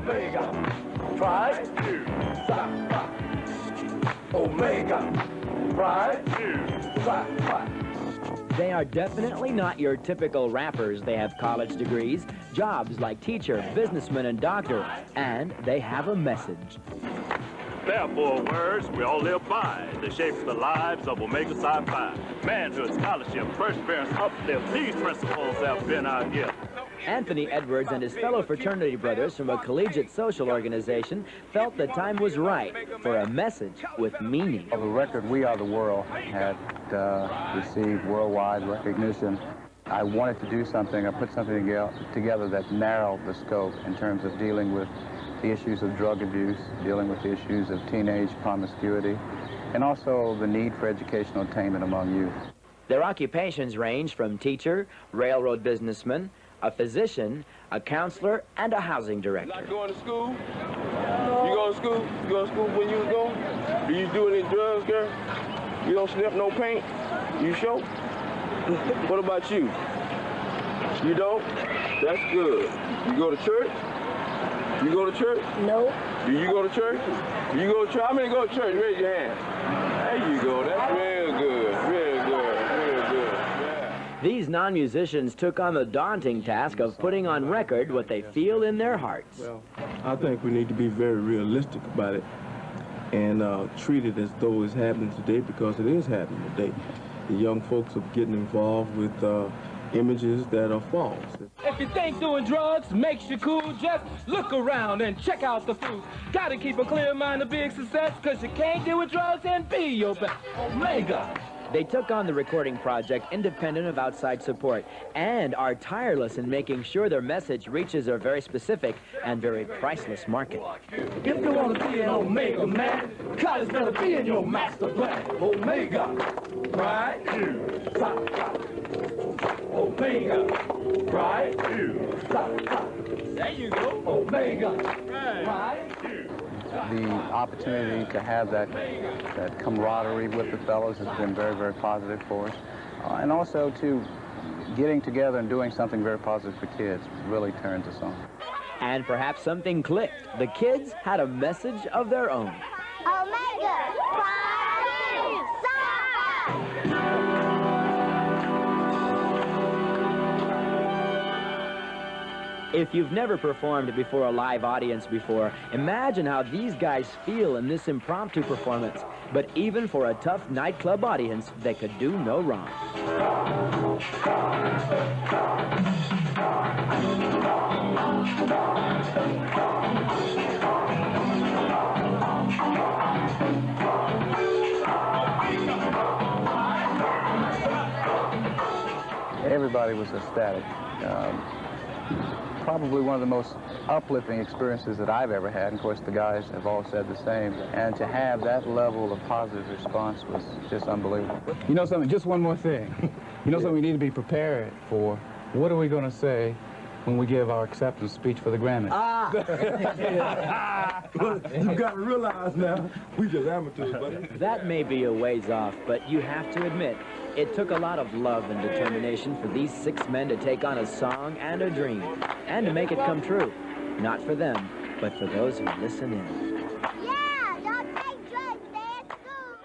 Omega. Try to Psi Phi. Omega. Try to Psi Phi. They are definitely not your typical rappers. They have college degrees, jobs like teacher, businessman, and doctor, and they have a message. There are 4 words we all live by. They shape the lives of Omega Psi Phi. Manhood, scholarship, perseverance, uplift. These principles have been our gift. Anthony Edwards and his fellow fraternity brothers from a collegiate social organization felt the time was right for a message with meaning. The record We Are the World had received worldwide recognition. I wanted to do something, I put something together that narrowed the scope in terms of dealing with the issues of drug abuse, dealing with the issues of teenage promiscuity, and also the need for educational attainment among youth. Their occupations range from teacher, railroad businessman, a physician, a counselor, and a housing director. Not going to school? You go to school? You go to school when you was going? Do you do any drugs, girl? You don't sniff no paint? You sure? What about you? You don't? That's good. You go to church? You go to church? No. Do you go to church? Do you go to church? How many go to church? Raise your hand. There you go. That's real good. Real good. Real good. Yeah. These non-musicians took on the daunting task of putting on record what they feel in their hearts. Well, I think we need to be very realistic about it and treat it as though it's happening today, because it is happening today. The young folks are getting involved with images that are false. If you think doing drugs makes you cool, just look around and check out the fruit. Gotta keep a clear mind to be a success, cause you can't deal with drugs and be your best. Omega. They took on the recording project independent of outside support and are tireless in making sure their message reaches a very specific and very priceless market. If you want to be an Omega man, college better be in your master plan. Omega. Right to Psi Phi. Omega. Right to Psi Phi. There you go. Omega. Right to The opportunity to have that camaraderie with the fellows has been very, very positive for us. And also to getting together and doing something very positive for kids really turns us on. And perhaps something clicked. The kids had a message of their own. Omega. Psi Phi. If you've never performed before a live audience before, imagine how these guys feel in this impromptu performance. But even for a tough nightclub audience, they could do no wrong. Everybody was ecstatic. Probably one of the most uplifting experiences that I've ever had. And of course, the guys have all said the same. And to have that level of positive response was just unbelievable. You know something, just one more thing. You know something we need to be prepared for? What are we going to say when we give our acceptance speech for the Grammy? You got to realize now, we just amateurs, buddy. That may be a ways off, but you have to admit, it took a lot of love and determination for these 6 men to take on a song and a dream, and to make it come true. Not for them, but for those who listen in. Yeah, don't take drugs, that's cool.